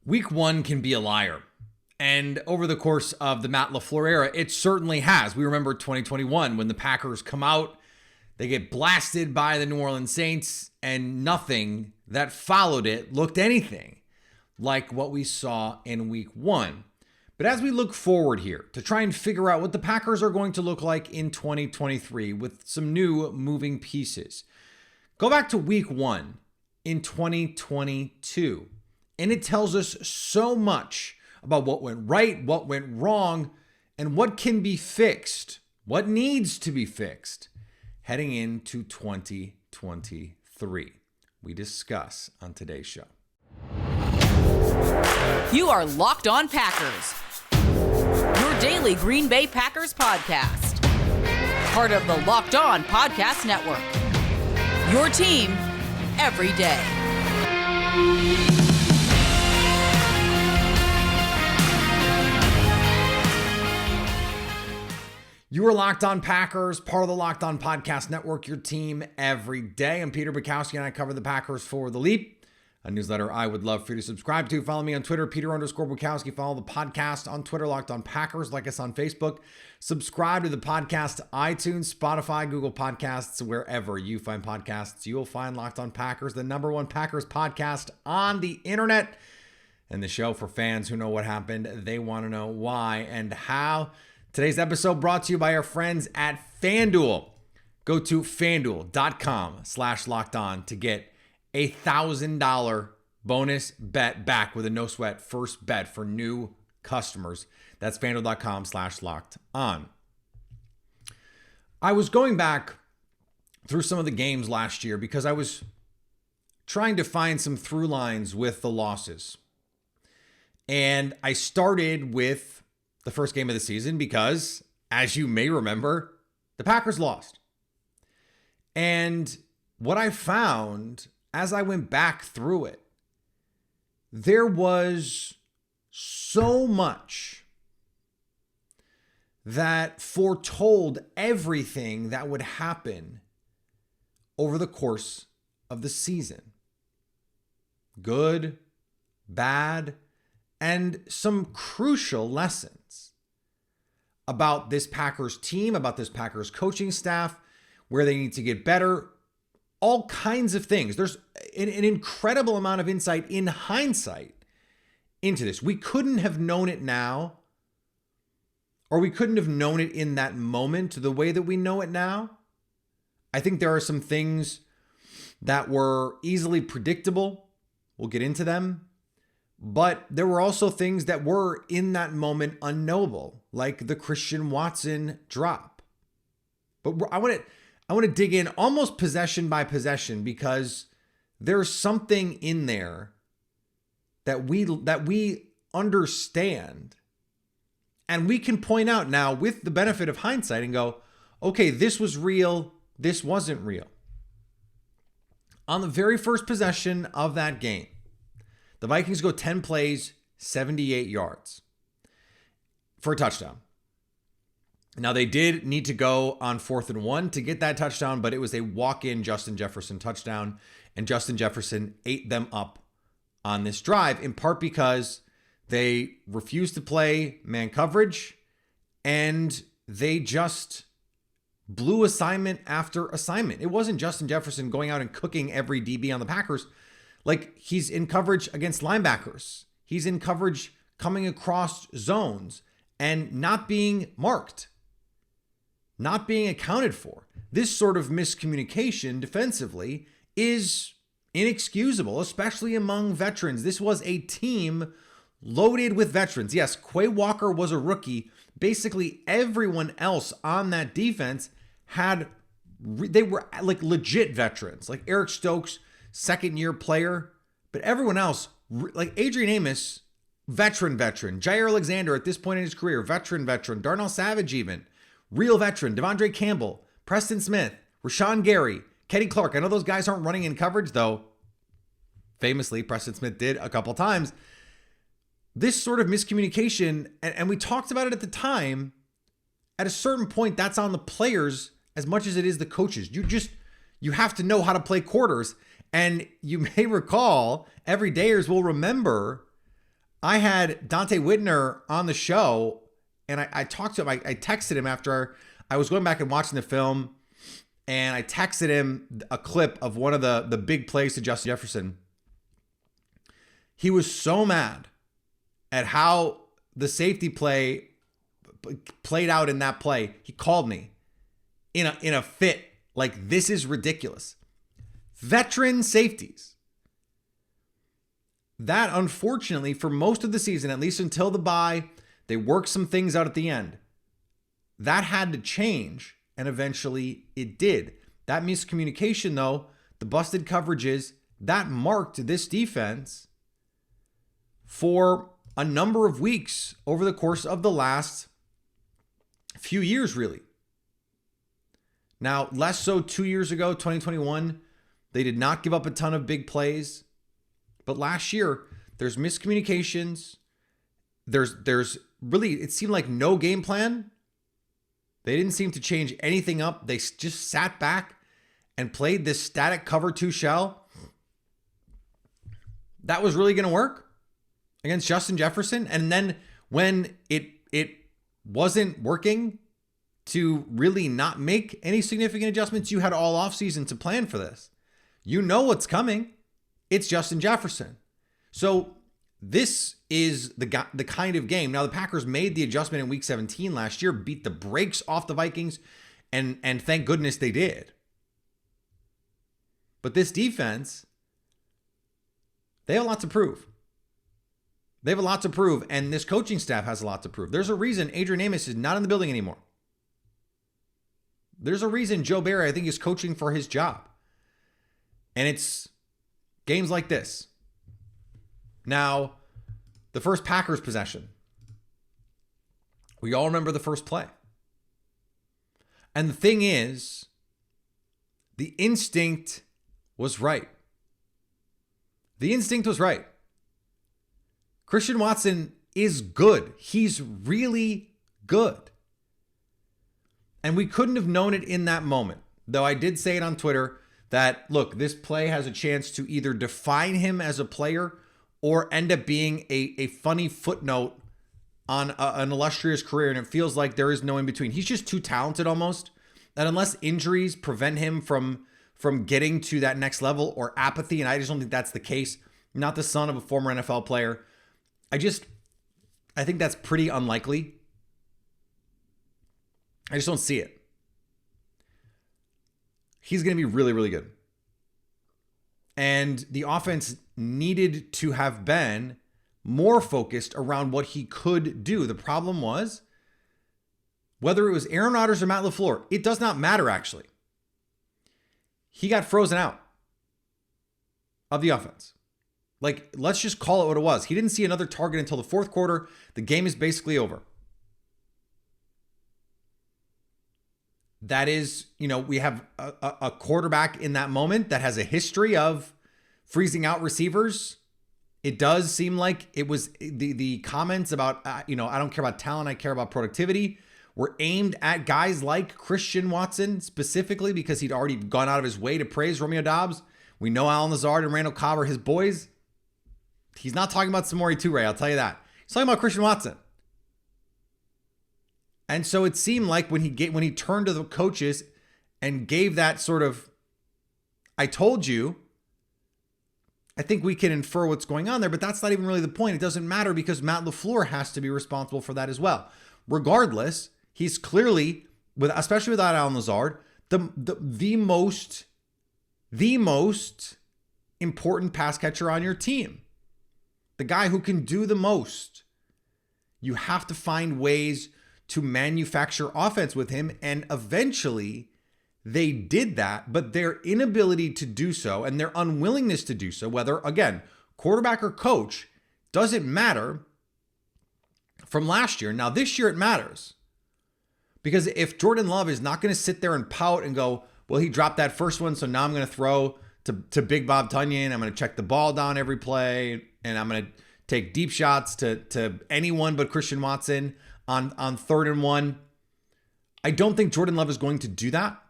Week one can be a liar. And over the course of the Matt LaFleur era, it certainly has. We remember 2021 when the Packers come out, they get blasted by the New Orleans Saints, and nothing that followed it looked anything like what we saw in week one. But as we look forward here to try and figure out what the Packers are going to look like in 2023 with some new moving pieces, go back to week one in 2022. And it tells us so much about what went right, what went wrong, and what can be fixed, what needs to be fixed heading into 2023. We discuss on today's show. You are Locked On Packers, your daily Green Bay Packers podcast. Part of the Locked On Podcast Network, your team every day. You are Locked On Packers, part of the Locked On Podcast Network, your team every day. I'm Peter Bukowski, and I cover the Packers for The Leap, a newsletter I would love for you to subscribe to. Follow me on Twitter, Peter_Bukowski. Follow the podcast on Twitter, Locked On Packers. Like us on Facebook. Subscribe to the podcast, iTunes, Spotify, Google Podcasts, wherever you find podcasts. You'll find Locked On Packers, the number one Packers podcast on the internet, and the show for fans who know what happened. They want to know why and how. Today's episode brought to you by our friends at FanDuel. Go to FanDuel.com/lockedon to get a $1,000 bonus bet back with a no sweat first bet for new customers. That's FanDuel.com/lockedon. I was going back through some of the games last year because I was trying to find some through lines with the losses. And I started with the first game of the season because, as you may remember, the Packers lost. And what I found as I went back through it, there was so much that foretold everything that would happen over the course of the season. Good, bad, and some crucial lessons about this Packers team, about this Packers coaching staff, where they need to get better, all kinds of things. There's an incredible amount of insight in hindsight into this. We couldn't have known it now, or we couldn't have known it in that moment the way that we know it now. I think there are some things that were easily predictable. We'll get into them. But there were also things that were in that moment unknowable, like the Christian Watson drop. But I want to dig in almost possession by possession, because there's something in there that we understand, and we can point out now with the benefit of hindsight and go, okay, this was real, this wasn't real. On the very first possession of that game, the Vikings go 10 plays, 78 yards for a touchdown. Now, they did need to go on 4th and 1 to get that touchdown, but it was a walk-in Justin Jefferson touchdown, and Justin Jefferson ate them up on this drive, in part because they refused to play man coverage, and they just blew assignment after assignment. It wasn't Justin Jefferson going out and cooking every DB on the Packers. Like, he's in coverage against linebackers. He's in coverage coming across zones and not being marked, not being accounted for. This sort of miscommunication defensively is inexcusable, especially among veterans. This was a team loaded with veterans. Yes, Quay Walker was a rookie. Basically, everyone else on that defense they were like legit veterans, like Eric Stokes, second-year player, but everyone else, like Adrian Amos, veteran. Jair Alexander, at this point in his career, veteran. Darnell Savage even, real veteran. Devondre Campbell, Preston Smith, Rashawn Gary, Kenny Clark. I know those guys aren't running in coverage, though. Famously, Preston Smith did a couple times. This sort of miscommunication, and we talked about it at the time, at a certain point, that's on the players as much as it is the coaches. You have to know how to play quarters. And you may recall, everydayers will remember, I had Dante Whitner on the show, and I talked to him. I texted him after I was going back and watching the film, and I texted him a clip of one of the big plays to Justin Jefferson. He was so mad at how the safety play played out in that play. He called me in a fit, like, this is ridiculous. Veteran safeties. That, unfortunately, for most of the season, at least until the bye, they worked some things out at the end. That had to change, and eventually it did. That miscommunication, though, the busted coverages, that marked this defense for a number of weeks over the course of the last few years, really. Now, less so 2 years ago, 2021, they did not give up a ton of big plays. But last year, there's miscommunications. There's really, it seemed like no game plan. They didn't seem to change anything up. They just sat back and played this static cover 2 shell. That was really going to work against Justin Jefferson. And then when it wasn't working to really not make any significant adjustments, you had all offseason to plan for this. You know what's coming. It's Justin Jefferson. So this is the kind of game. Now, the Packers made the adjustment in Week 17 last year, beat the brakes off the Vikings, and thank goodness they did. But this defense, they have a lot to prove. They have a lot to prove, and this coaching staff has a lot to prove. There's a reason Adrian Amos is not in the building anymore. There's a reason Joe Barry, I think, is coaching for his job. And it's games like this. Now, the first Packers possession. We all remember the first play. And the thing is, the instinct was right. The instinct was right. Christian Watson is good. He's really good. And we couldn't have known it in that moment. Though I did say it on Twitter that, look, this play has a chance to either define him as a player or end up being a funny footnote on an illustrious career. And it feels like there is no in between. He's just too talented almost. And unless injuries prevent him from getting to that next level, or apathy, and I just don't think that's the case. Not the son of a former NFL player. I think that's pretty unlikely. I just don't see it. He's going to be really, really good. And the offense needed to have been more focused around what he could do. The problem was, whether it was Aaron Rodgers or Matt LaFleur, it does not matter, actually. He got frozen out of the offense. Like, let's just call it what it was. He didn't see another target until the fourth quarter. The game is basically over. That is, we have a quarterback in that moment that has a history of freezing out receivers. It does seem like it was the comments about, I don't care about talent, I care about productivity, were aimed at guys like Christian Watson specifically because he'd already gone out of his way to praise Romeo Doubs. We know Allen Lazard and Randall Cobb are his boys. He's not talking about Samori Toure, I'll tell you that. He's talking about Christian Watson. And so it seemed like when he turned to the coaches and gave that sort of, I told you, I think we can infer what's going on there, but that's not even really the point. It doesn't matter because Matt LaFleur has to be responsible for that as well. Regardless, he's clearly, especially without Allen Lazard, the most important pass catcher on your team. The guy who can do the most. You have to find ways to manufacture offense with him, and eventually they did that, but their inability to do so and their unwillingness to do so, whether, again, quarterback or coach, doesn't matter from last year. Now, this year it matters. Because if Jordan Love is not going to sit there and pout and go, well, he dropped that first one, so now I'm going to throw to Big Bob Tunyon, I'm going to check the ball down every play, and I'm going to take deep shots to anyone but Christian Watson on 3rd and 1. I don't think Jordan Love is going to do that.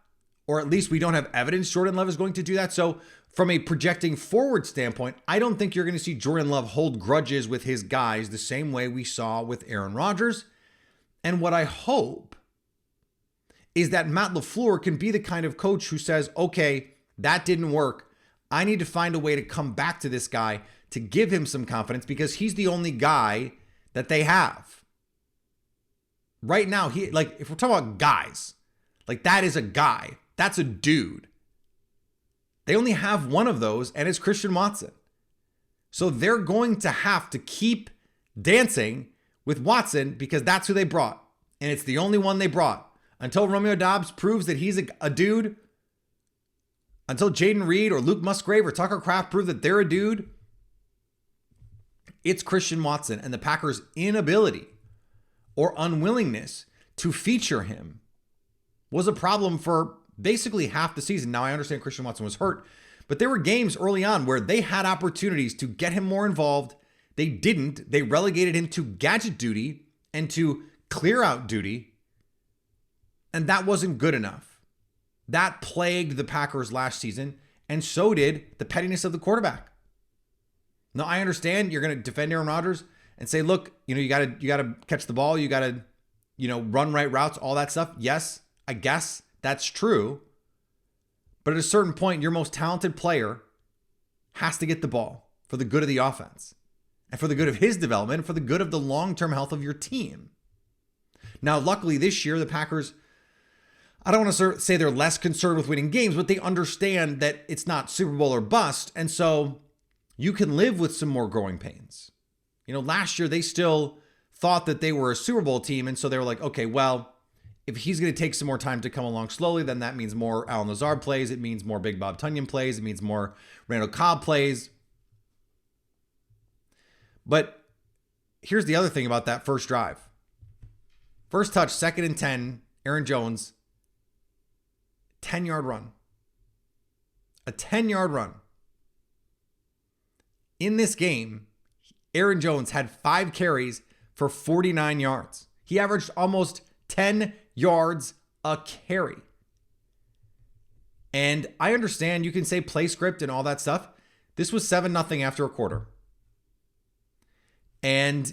or at least we don't have evidence Jordan Love is going to do that. So from a projecting forward standpoint, I don't think you're going to see Jordan Love hold grudges with his guys the same way we saw with Aaron Rodgers. And what I hope is that Matt LaFleur can be the kind of coach who says, okay, that didn't work. I need to find a way to come back to this guy to give him some confidence because he's the only guy that they have. Right now, if we're talking about guys, that is a guy. That's a dude. They only have one of those, and it's Christian Watson. So they're going to have to keep dancing with Watson because that's who they brought. And it's the only one they brought. Until Romeo Doubs proves that he's a dude, until Jaden Reed or Luke Musgrave or Tucker Kraft prove that they're a dude, it's Christian Watson, and the Packers' inability or unwillingness to feature him was a problem for basically half the season. Now, I understand Christian Watson was hurt, but there were games early on where they had opportunities to get him more involved. They didn't. They relegated him to gadget duty and to clear out duty, and that wasn't good enough. That plagued the Packers last season, and so did the pettiness of the quarterback. Now, I understand you're going to defend Aaron Rodgers and say, look, you got to catch the ball, you got to, run right routes, all that stuff. Yes, I guess that's true. But at a certain point, your most talented player has to get the ball for the good of the offense and for the good of his development and for the good of the long-term health of your team. Now, luckily this year, the Packers, I don't want to say they're less concerned with winning games, but they understand that it's not Super Bowl or bust. And so you can live with some more growing pains. Last year they still thought that they were a Super Bowl team. And so they were like, okay, well, if he's going to take some more time to come along slowly, then that means more Allen Lazard plays. It means more Big Bob Tunyon plays. It means more Randall Cobb plays. But here's the other thing about that first drive. First touch, 2nd and 10, Aaron Jones, 10-yard run. A 10-yard run. In this game, Aaron Jones had 5 carries for 49 yards. He averaged almost 10 yards a carry. And I understand you can say play script and all that stuff. This was 7-0 after a quarter. And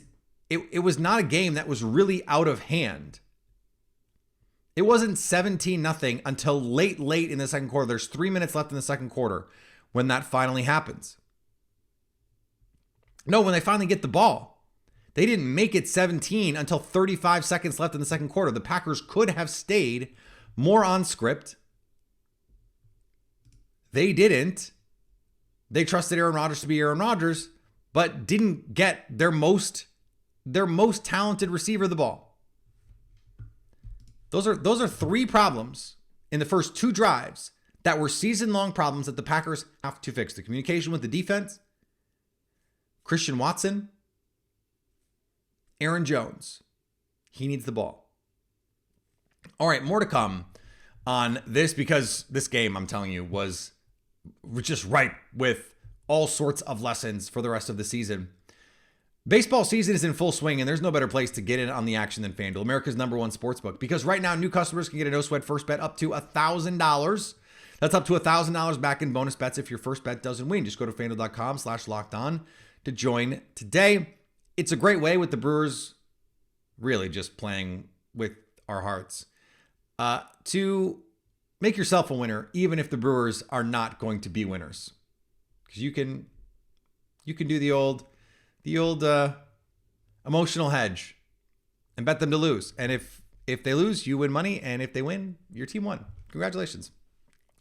it was not a game that was really out of hand. It wasn't 17-0 until late in the second quarter. There's 3 minutes left in the second quarter when that finally happens. No, when they finally get the ball. They didn't make it 17 until 35 seconds left in the second quarter. The Packers could have stayed more on script. They didn't. They trusted Aaron Rodgers to be Aaron Rodgers, but didn't get their most talented receiver the ball. Those are 3 problems in the first 2 drives that were season-long problems that the Packers have to fix. The communication with the defense, Christian Watson, Aaron Jones. He needs the ball. All right, more to come on this because this game, I'm telling you, was just ripe with all sorts of lessons for the rest of the season. Baseball season is in full swing, and there's no better place to get in on the action than FanDuel, America's #1 sportsbook. Because right now, new customers can get a no-sweat first bet up to $1,000. That's up to $1,000 back in bonus bets if your first bet doesn't win. Just go to FanDuel.com/lockedon to join today. It's a great way with the Brewers really just playing with our hearts to make yourself a winner, even if the Brewers are not going to be winners. Because you can do the old emotional hedge and bet them to lose. And if they lose, you win money. And if they win, your team won. Congratulations.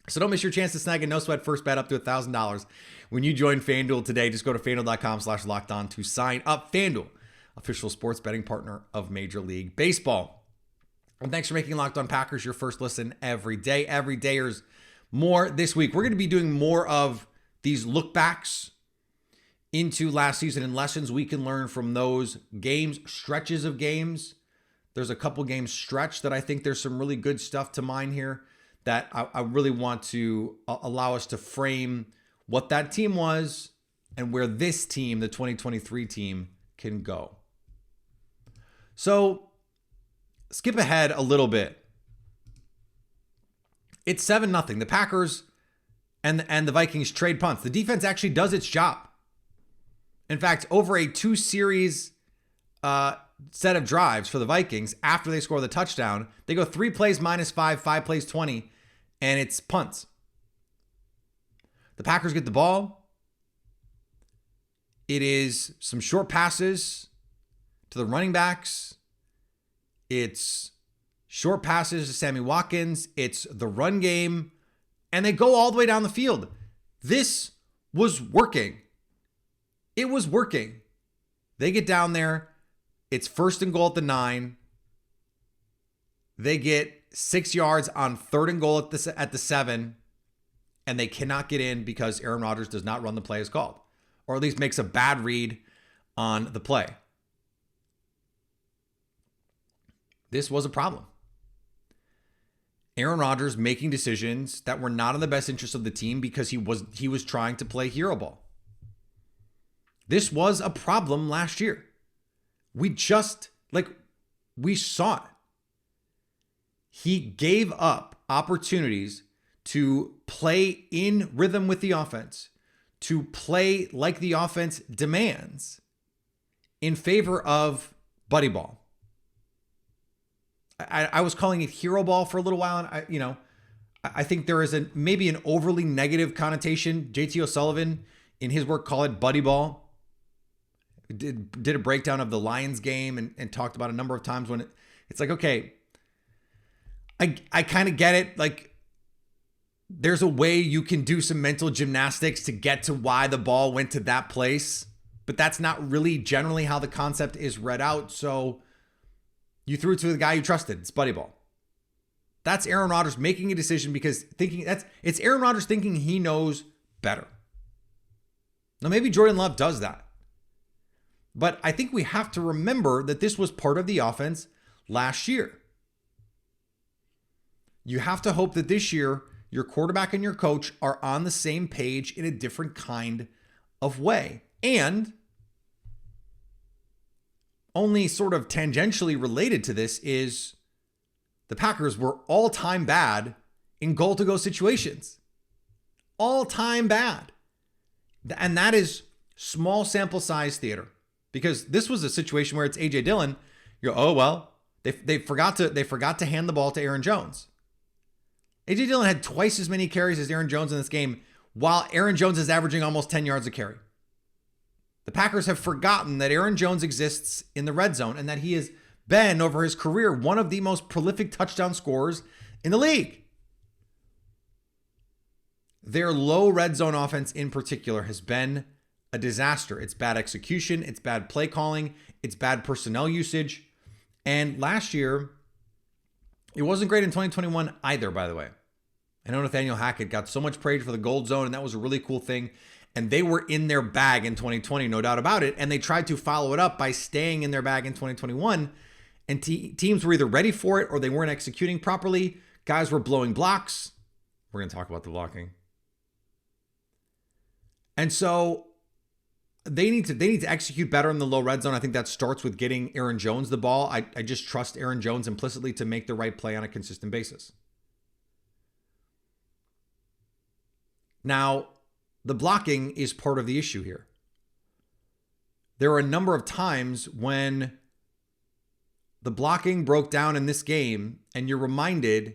So don't miss your chance to snag a no-sweat first bet up to $1,000 when you join FanDuel today. Just go to FanDuel.com/lockedon to sign up. FanDuel, official sports betting partner of Major League Baseball. And thanks for making Locked On Packers your first listen every day. Every day there's more this week. We're going to be doing more of these look backs into last season and lessons we can learn from those games, stretches of games. There's a couple games stretch that I think there's some really good stuff to mine here that I really want to allow us to frame what that team was and where this team, the 2023 team, can go. So skip ahead a little bit It's 7-0. The Packers and the Vikings trade punts. The defense actually does its job. In fact, over a 2-series set of drives for the Vikings, after they score the touchdown, they go 3 plays -5, 5 plays 20, and it's punts. The Packers get the ball. It is some short passes to the running backs. It's short passes to Sammy Watkins. It's the run game. And they go all the way down the field. This was working. It was working. They get down there. It's 1st and goal at the 9. They get 6 yards on 3rd and goal at the 7. And they cannot get in because Aaron Rodgers does not run the play as called. Or at least makes a bad read on the play. This was a problem. Aaron Rodgers making decisions that were not in the best interest of the team because he was trying to play hero ball. This was a problem last year. We saw it. He gave up opportunities to play in rhythm with the offense, to play like the offense demands in favor of buddy ball. I was calling it hero ball for a little while, and I think there is maybe an overly negative connotation. JT O'Sullivan in his work called it buddy ball. Did a breakdown of the Lions game and talked about a number of times when it's like, okay, I kind of get it. Like, there's a way you can do some mental gymnastics to get to why the ball went to that place, but that's not really generally how the concept is read out. So you threw it to the guy you trusted. It's buddy ball. That's Aaron Rodgers making a decision because it's Aaron Rodgers thinking he knows better. Now, maybe Jordan Love does that. But I think we have to remember that this was part of the offense last year. You have to hope that this year, your quarterback and your coach are on the same page in a different kind of way. And only sort of tangentially related to this is the Packers were all-time bad in goal-to-go situations. All-time bad. And that is small sample size theater. Because this was a situation where it's A.J. Dillon. You go, oh, well, they forgot to hand the ball to Aaron Jones. A.J. Dillon had twice as many carries as Aaron Jones in this game, while Aaron Jones is averaging almost 10 yards a carry. The Packers have forgotten that Aaron Jones exists in the red zone and that he has been, over his career, one of the most prolific touchdown scorers in the league. Their low red zone offense in particular has been a disaster. It's bad execution. It's bad play calling. It's bad personnel usage. And last year, it wasn't great in 2021 either, by the way. I know Nathaniel Hackett got so much praise for the gold zone, and that was a really cool thing. And they were in their bag in 2020, no doubt about it. And they tried to follow it up by staying in their bag in 2021. And teams were either ready for it or they weren't executing properly. Guys were blowing blocks. We're going to talk about the blocking. And so they need to execute better in the low red zone. I think that starts with getting Aaron Jones the ball. I just trust Aaron Jones implicitly to make the right play on a consistent basis. Now, the blocking is part of the issue here. There are a number of times when the blocking broke down in this game and you're reminded,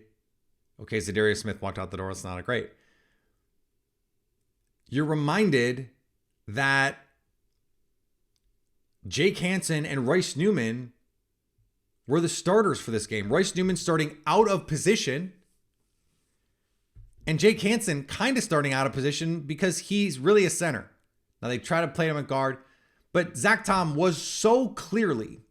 okay, Zadarius Smith walked out the door. It's not great. You're reminded that Jake Hansen and Royce Newman were the starters for this game. Royce Newman starting out of position and Jake Hansen kind of starting out of position because he's really a center. Now they try to play him at guard, but Zach Tom was so clearly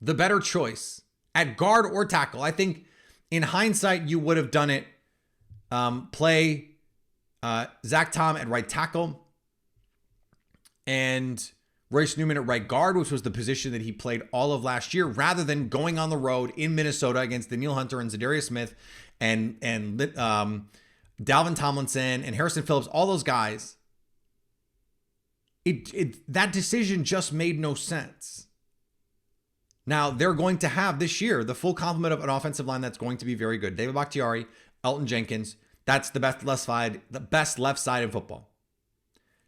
the better choice at guard or tackle. I think in hindsight, you would have done it. Play Zach Tom at right tackle and Royce Newman at right guard, which was the position that he played all of last year, rather than going on the road in Minnesota against Danielle Hunter and Zadarius Smith and Dalvin Tomlinson and Harrison Phillips, all those guys. That decision just made no sense. Now, they're going to have this year the full complement of an offensive line that's going to be very good. David Bakhtiari, Elton Jenkins. That's the best left side in football.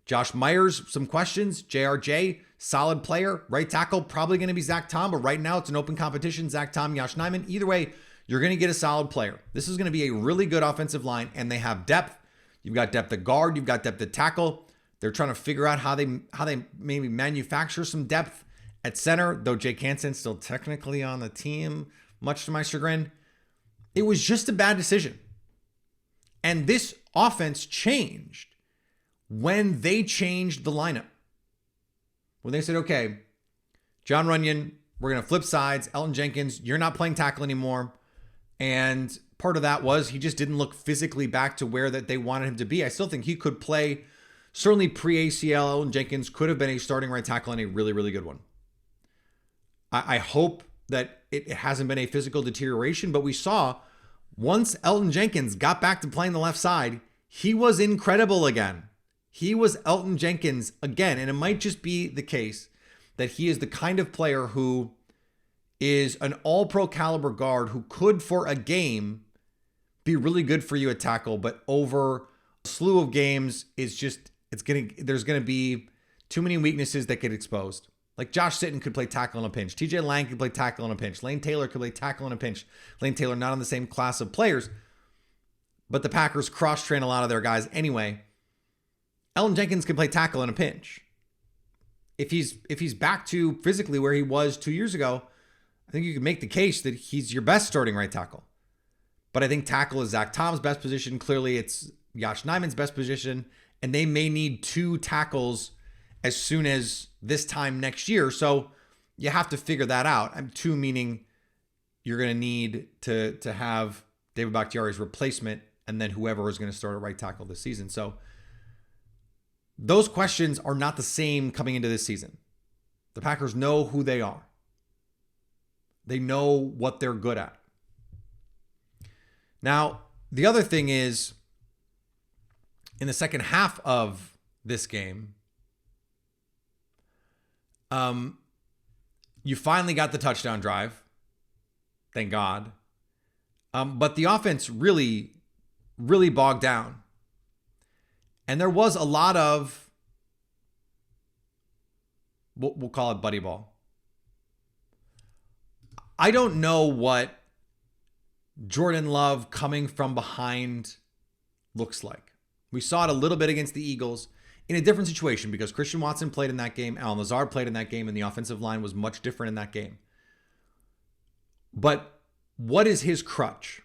Josh Myers, some questions. JRJ, solid player. Right tackle, probably going to be Zach Tom, but right now it's an open competition. Zach Tom, Yosh Nijman. Either way, you're going to get a solid player. This is going to be a really good offensive line, and they have depth. You've got depth at guard. You've got depth at tackle. They're trying to figure out how they maybe manufacture some depth at center, though Jake Hansen's still technically on the team, much to my chagrin. It was just a bad decision. And this offense changed when they changed the lineup. When they said, okay, John Runyon, we're going to flip sides. Elton Jenkins, you're not playing tackle anymore. And part of that was he just didn't look physically back to where that they wanted him to be. I still think he could play, certainly pre-ACL. Elton Jenkins could have been a starting right tackle and a really, really good one. I hope that it hasn't been a physical deterioration, but we saw once Elton Jenkins got back to playing the left side, he was incredible again. He was Elton Jenkins again. And it might just be the case that he is the kind of player who is an all-pro caliber guard who could, for a game, be really good for you at tackle, but over a slew of games there's going to be too many weaknesses that get exposed. Like Josh Sitton could play tackle in a pinch. TJ Lang could play tackle in a pinch. Lane Taylor could play tackle in a pinch. Lane Taylor not on the same class of players, but the Packers cross-train a lot of their guys anyway. Elton Jenkins can play tackle in a pinch. If he's back to physically where he was 2 years ago, I think you can make the case that he's your best starting right tackle. But I think tackle is Zach Tom's best position. Clearly, it's Yosh Nijman's best position, and they may need two tackles as soon as this time next year. So you have to figure that out. Two meaning you're going to need to have David Bakhtiari's replacement and then whoever is going to start at right tackle this season. So those questions are not the same coming into this season. The Packers know who they are. They know what they're good at. Now, the other thing is, in the second half of this game, you finally got the touchdown drive. Thank God. But the offense really, really bogged down. And there was a lot of, we'll call it buddy ball. I don't know what Jordan Love coming from behind looks like. We saw it a little bit against the Eagles in a different situation because Christian Watson played in that game, Allen Lazard played in that game, and the offensive line was much different in that game. But what is his crutch?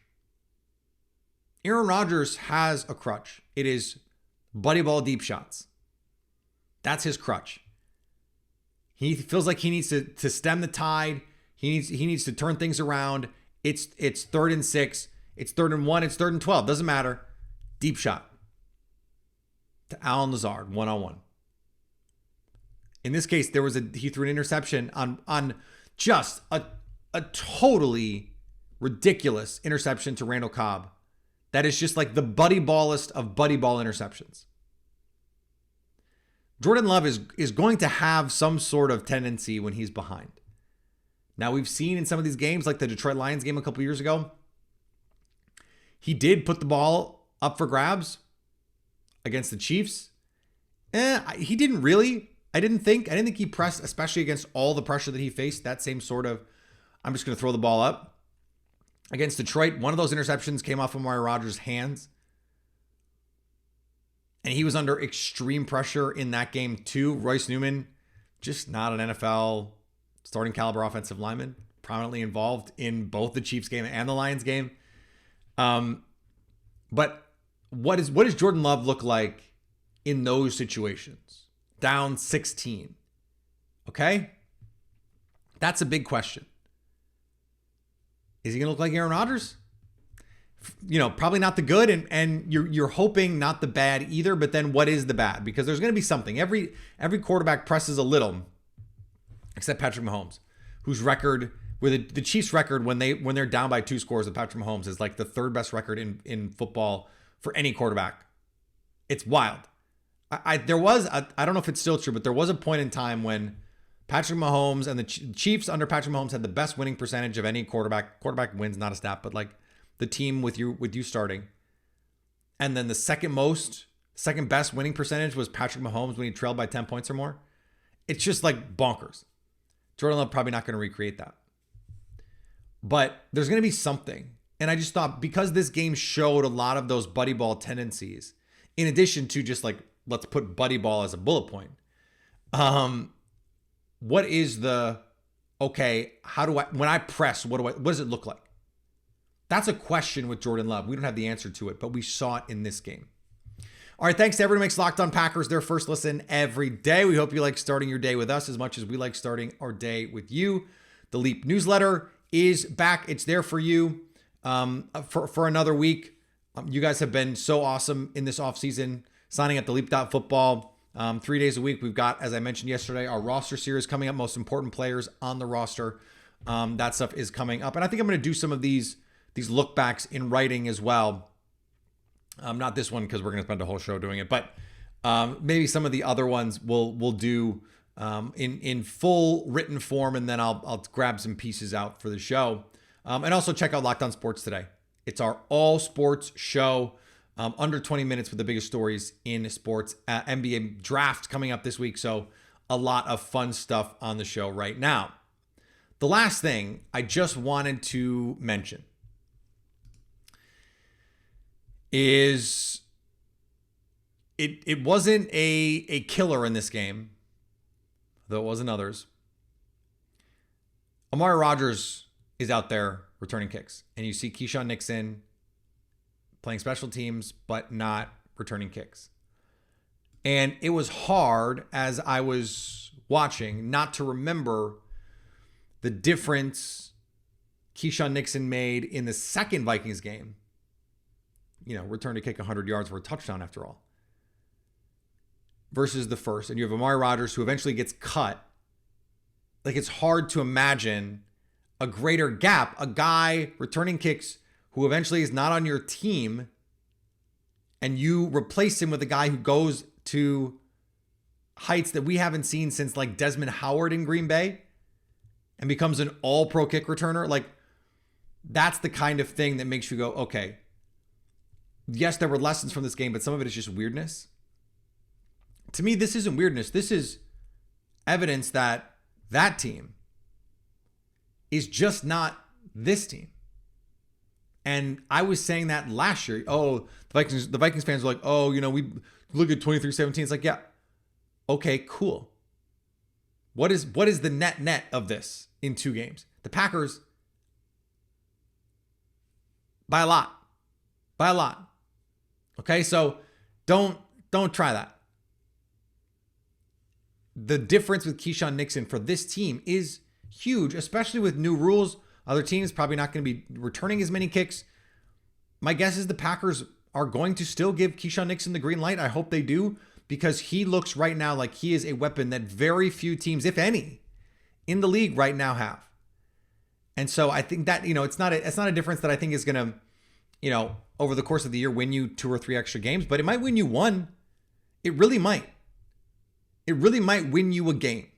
Aaron Rodgers has a crutch. It is buddy ball deep shots. That's his crutch. He feels like he needs to stem the tide. He needs to turn things around. It's 3rd and 6. It's 3rd and 1. It's 3rd and 12. Doesn't matter. Deep shot to Allen Lazard, one-on-one. In this case, he threw an interception on just a totally ridiculous interception to Randall Cobb. That is just like the buddy ballest of buddy ball interceptions. Jordan Love is going to have some sort of tendency when he's behind. Now, we've seen in some of these games, like the Detroit Lions game a couple years ago, he did put the ball up for grabs against the Chiefs. He didn't really. I didn't think he pressed, especially against all the pressure that he faced, that same sort of, I'm just going to throw the ball up. Against Detroit, one of those interceptions came off of Amari Rodgers' hands. And he was under extreme pressure in that game too. Royce Newman, just not an NFL starting caliber offensive lineman, prominently involved in both the Chiefs game and the Lions game. But what does Jordan Love look like in those situations? Down 16. Okay? That's a big question. Is he going to look like Aaron Rodgers? Probably not the good, and you're hoping not the bad either, but then what is the bad? Because there's going to be something. Every quarterback presses a little, except Patrick Mahomes, whose record, where the Chiefs' record when they're down by 2 scores of Patrick Mahomes is like the 3rd best record in football for any quarterback. It's wild. I don't know if it's still true, but there was a point in time when Patrick Mahomes and the Chiefs under Patrick Mahomes had the best winning percentage of any quarterback. Quarterback wins, not a stat, but like the team with you starting. And then the second best winning percentage was Patrick Mahomes when he trailed by 10 points or more. It's just like bonkers. Jordan Love probably not going to recreate that. But there's going to be something. And I just thought, because this game showed a lot of those buddy ball tendencies, in addition to just like, let's put buddy ball as a bullet point. What is how do I, when I press, what does it look like? That's a question with Jordan Love. We don't have the answer to it, but we saw it in this game. All right, thanks to everyone who makes Locked On Packers their first listen every day. We hope you like starting your day with us as much as we like starting our day with you. The Leap newsletter is back. It's there for you for another week. You guys have been so awesome in this offseason, signing up to Leap.football 3 days a week. We've got, as I mentioned yesterday, our roster series coming up, most important players on the roster. That stuff is coming up. And I think I'm going to do some of these look backs in writing as well. Not this one, because we're going to spend a whole show doing it, but maybe some of the other ones we'll do in full written form, and then I'll grab some pieces out for the show. And also check out Locked On Sports Today. It's our all sports show, under 20 minutes with the biggest stories in sports. NBA draft coming up this week, so a lot of fun stuff on the show right now. The last thing I just wanted to mention is it wasn't a killer in this game, though it was in others. Amari Rodgers is out there returning kicks, and you see Keyshawn Nixon playing special teams but not returning kicks. And it was hard, as I was watching, not to remember the difference Keyshawn Nixon made in the second Vikings game. Return to kick 100 yards for a touchdown after all, versus the first. And you have Amari Rodgers, who eventually gets cut. Like, it's hard to imagine a greater gap. A guy returning kicks who eventually is not on your team, and you replace him with a guy who goes to heights that we haven't seen since like Desmond Howard in Green Bay and becomes an all-pro kick returner. Like, that's the kind of thing that makes you go, okay, yes, there were lessons from this game, but some of it is just weirdness. To me, this isn't weirdness. This is evidence that that team is just not this team. And I was saying that last year. Oh, the Vikings fans were like, oh, we look at 23-17. It's like, yeah, okay, cool. What is the net of this in 2 games? The Packers, by a lot. Okay, so don't try that. The difference with Keyshawn Nixon for this team is huge, especially with new rules. Other teams probably not going to be returning as many kicks. My guess is the Packers are going to still give Keyshawn Nixon the green light. I hope they do, because he looks right now like he is a weapon that very few teams, if any, in the league right now have. And so I think that, it's not a difference that I think is going to, over the course of the year, win you 2 or 3 extra games, but it might win you 1. It really might. It really might win you a game.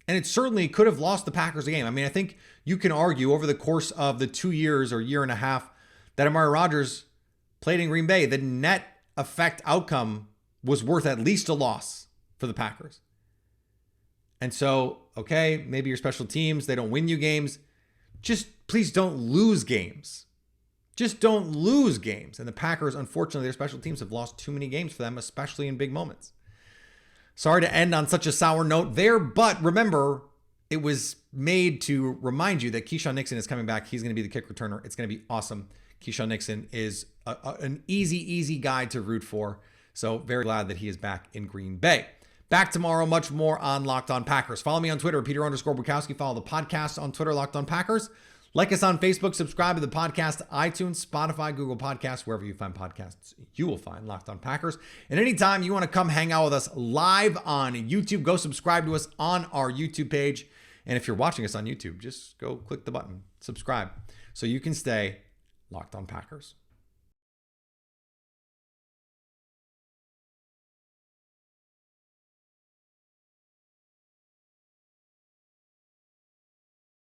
And it certainly could have lost the Packers a game. I mean, I think you can argue over the course of the 2 years or year and a half that Amari Rodgers played in Green Bay, the net effect outcome was worth at least a loss for the Packers. And so, okay, maybe your special teams, they don't win you games. Just please don't lose games. Just don't lose games. And the Packers, unfortunately, their special teams have lost too many games for them, especially in big moments. Sorry to end on such a sour note there, but remember, it was made to remind you that Keyshawn Nixon is coming back. He's going to be the kick returner. It's going to be awesome. Keyshawn Nixon is an easy guy to root for. So very glad that he is back in Green Bay. Back tomorrow, much more on Locked On Packers. Follow me on Twitter, Peter_Bukowski. Follow the podcast on Twitter, Locked On Packers. Like us on Facebook, subscribe to the podcast, iTunes, Spotify, Google Podcasts, wherever you find podcasts, you will find Locked On Packers. And anytime you want to come hang out with us live on YouTube, go subscribe to us on our YouTube page. And if you're watching us on YouTube, just go click the button, subscribe, so you can stay Locked On Packers.